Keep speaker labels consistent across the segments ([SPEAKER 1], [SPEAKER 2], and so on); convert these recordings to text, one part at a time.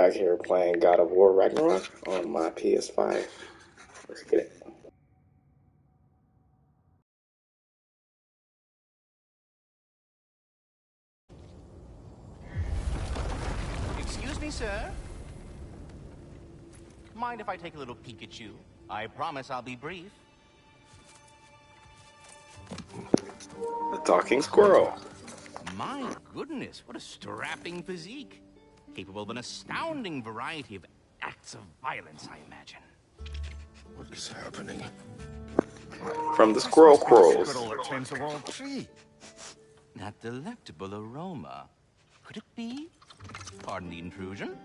[SPEAKER 1] Back here playing God of War Ragnarok on my PS5. Let's get it.
[SPEAKER 2] Excuse me, sir. Mind if I take a little peek at you? I promise I'll be brief.
[SPEAKER 1] The talking squirrel.
[SPEAKER 2] My goodness, what a strapping physique. Capable of an astounding variety of acts of violence, I imagine.
[SPEAKER 3] What is happening?
[SPEAKER 1] From the Squirrel Quarrels.
[SPEAKER 4] Squirrel that tends the world tree.
[SPEAKER 2] That delectable aroma. Could it be? Pardon the intrusion.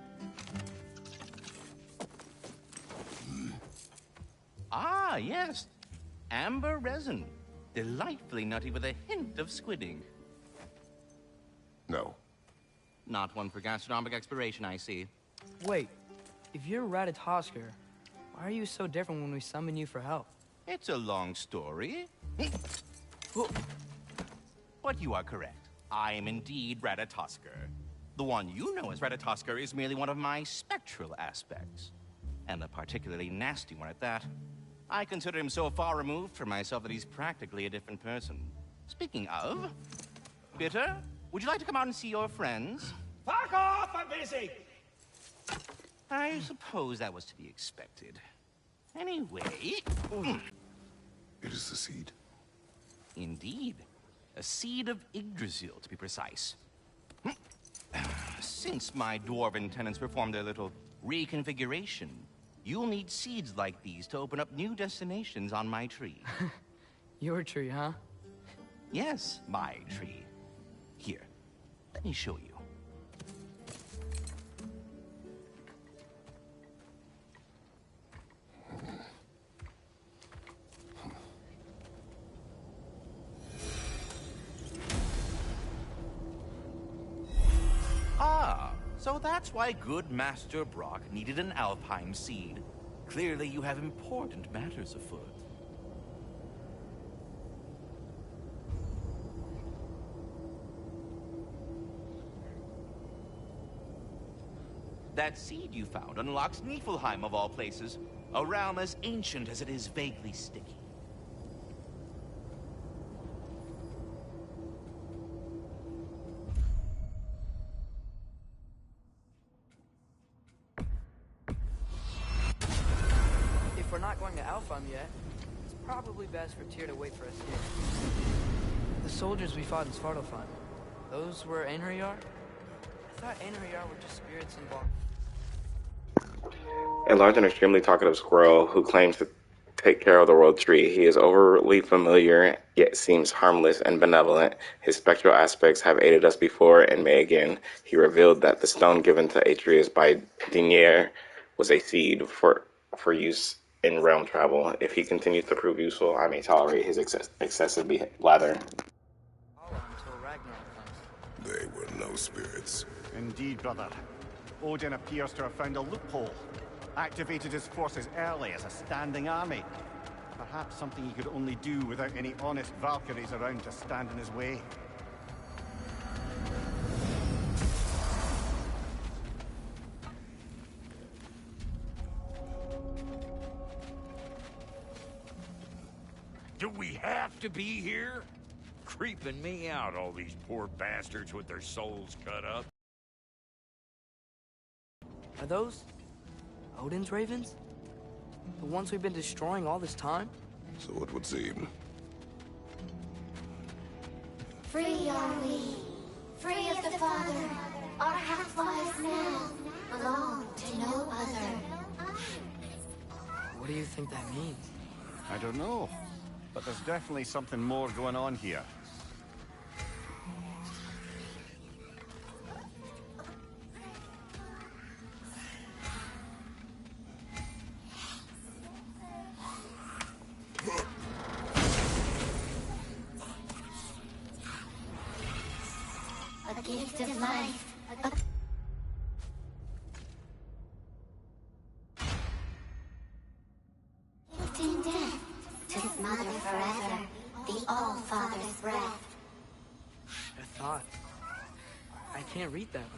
[SPEAKER 2] Ah, yes. Amber resin. Delightfully nutty with a hint of squidding.
[SPEAKER 3] No.
[SPEAKER 2] Not one for gastronomic exploration, I see.
[SPEAKER 5] Wait, if you're Ratatosker, why are you so different when we summon you for help?
[SPEAKER 2] It's a long story. But you are correct. I am indeed Ratatosker. The one you know as Ratatosker is merely one of my spectral aspects. And a particularly nasty one at that. I consider him so far removed from myself that he's practically a different person. Speaking of, Bitter, would you like to come out and see your friends?
[SPEAKER 6] Fuck off! I'm busy!
[SPEAKER 2] I suppose that was to be expected. Anyway...
[SPEAKER 3] It is the seed.
[SPEAKER 2] Indeed. A seed of Yggdrasil, to be precise. Since my dwarven tenants performed their little reconfiguration, you'll need seeds like these to open up new destinations on my tree.
[SPEAKER 5] Your tree, huh?
[SPEAKER 2] Yes, my tree. Here, let me show you. Ah, so that's why good Master Brock needed an Alpine seed. Clearly you have important matters afoot. That seed you found unlocks Niflheim of all places, a realm as ancient as it is vaguely sticky.
[SPEAKER 5] If we're not going to Alfheim yet, it's probably best for Tyr to wait for us here. The soldiers we fought in Svartalfheim, those were Einherjar? I thought Einherjar were just spirits involved.
[SPEAKER 1] A large and extremely talkative squirrel who claims to take care of the world tree. He is overly familiar, yet seems harmless and benevolent. His spectral aspects have aided us before and may again. He revealed that the stone given to Atreus by Dinier was a seed for use in realm travel. If he continues to prove useful, I may tolerate his excessive blather.
[SPEAKER 5] Until Ragnarok comes.
[SPEAKER 3] They were no spirits.
[SPEAKER 4] Indeed, brother. Odin appears to have found a loophole. Activated his forces early as a standing army. Perhaps something he could only do without any honest Valkyries around to stand in his way.
[SPEAKER 6] Do we have to be here? Creeping me out, all these poor bastards with their souls cut up.
[SPEAKER 5] Are those Odin's ravens? The ones we've been destroying all this time?
[SPEAKER 3] So it would seem.
[SPEAKER 7] Free are we, free of the Father. Our half-lives now belong to no other.
[SPEAKER 5] What do you think that means?
[SPEAKER 4] I don't know, but there's definitely something more going on here.
[SPEAKER 7] A gift of life. Gifting death to his mother forever. The All-Father's breath.
[SPEAKER 5] A thought. I can't read that.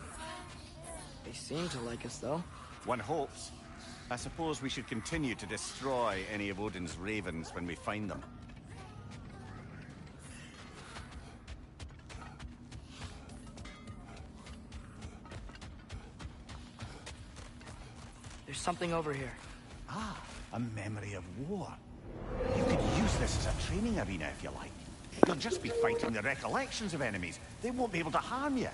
[SPEAKER 5] They seem to like us, though.
[SPEAKER 4] One hopes. I suppose we should continue to destroy any of Odin's ravens when we find them.
[SPEAKER 5] There's something over here.
[SPEAKER 4] Ah, a memory of war. You could use this as a training arena if you like. You'll just be fighting the recollections of enemies. They won't be able to harm you.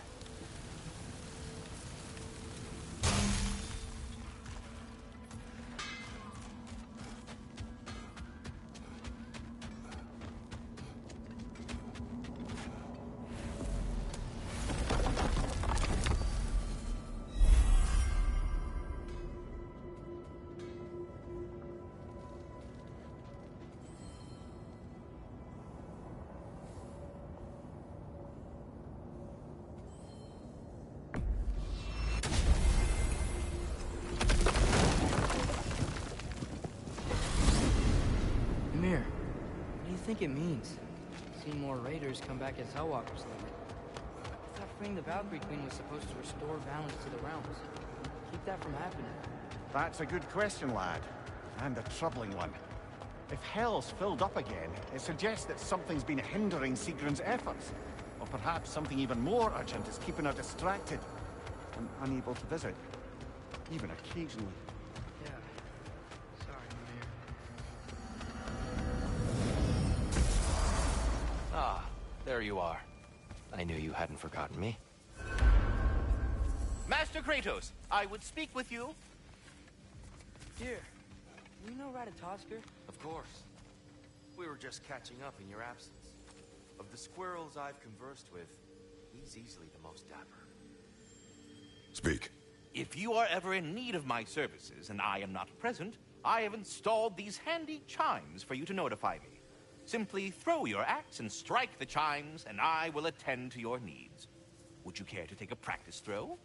[SPEAKER 5] What do you think it means? Seeing more raiders come back as Hellwalkers later. I thought freeing the Valkyrie Queen was supposed to restore balance to the realms. Keep that from happening.
[SPEAKER 4] That's a good question, lad. And a troubling one. If Hell's filled up again, it suggests that something's been hindering Sigrun's efforts. Or perhaps something even more urgent is keeping her distracted and unable to visit. Even occasionally.
[SPEAKER 5] Yeah. Sorry, Mimir.
[SPEAKER 8] Ah, there you are. I knew you hadn't forgotten me.
[SPEAKER 2] Master Kratos, I would speak with you.
[SPEAKER 5] Dear, do you know Ratatoskr?
[SPEAKER 8] Of course. We were just catching up in your absence. Of the squirrels I've conversed with, he's easily the most dapper.
[SPEAKER 3] Speak.
[SPEAKER 2] If you are ever in need of my services and I am not present, I have installed these handy chimes for you to notify me. Simply throw your axe and strike the chimes, and I will attend to your needs. Would you care to take a practice throw?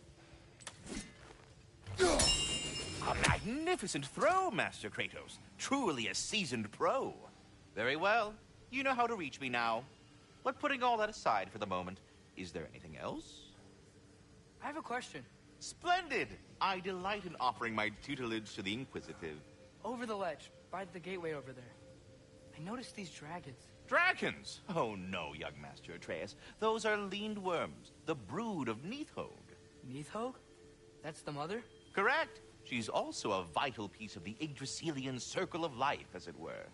[SPEAKER 2] A magnificent throw, Master Kratos. Truly a seasoned pro. Very well. You know how to reach me now. But putting all that aside for the moment, is there anything else?
[SPEAKER 5] I have a question.
[SPEAKER 2] Splendid! I delight in offering my tutelage to the inquisitive.
[SPEAKER 5] Over the ledge, by the gateway over there. I noticed these dragons.
[SPEAKER 2] Dragons? Oh no, young Master Atreus. Those are leaned worms, the brood of Nidhogg.
[SPEAKER 5] Nidhogg? That's the mother?
[SPEAKER 2] Correct. She's also a vital piece of the Yggdrasilian circle of life, as it were.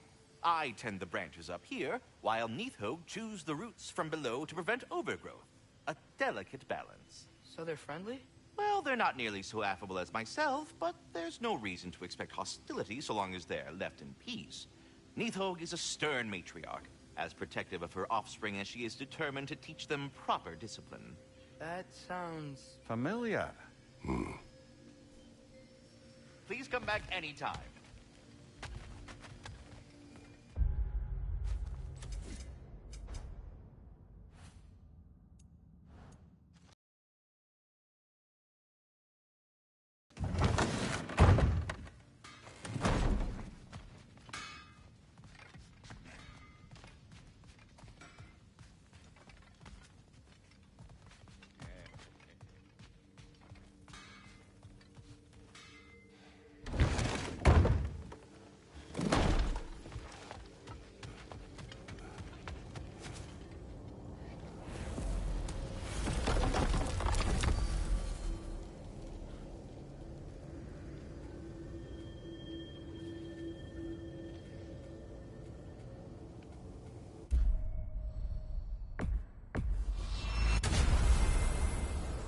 [SPEAKER 2] I tend the branches up here, while Nidhogg chews the roots from below to prevent overgrowth. A delicate balance.
[SPEAKER 5] So they're friendly?
[SPEAKER 2] Well, they're not nearly so affable as myself, but there's no reason to expect hostility so long as they're left in peace. Nidhogg is a stern matriarch, as protective of her offspring as she is determined to teach them proper discipline.
[SPEAKER 5] That sounds...
[SPEAKER 4] Familiar.
[SPEAKER 2] Please come back anytime.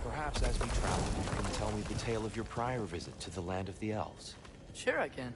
[SPEAKER 8] Perhaps as we travel, you can tell me the tale of your prior visit to the land of the elves.
[SPEAKER 5] Sure I can.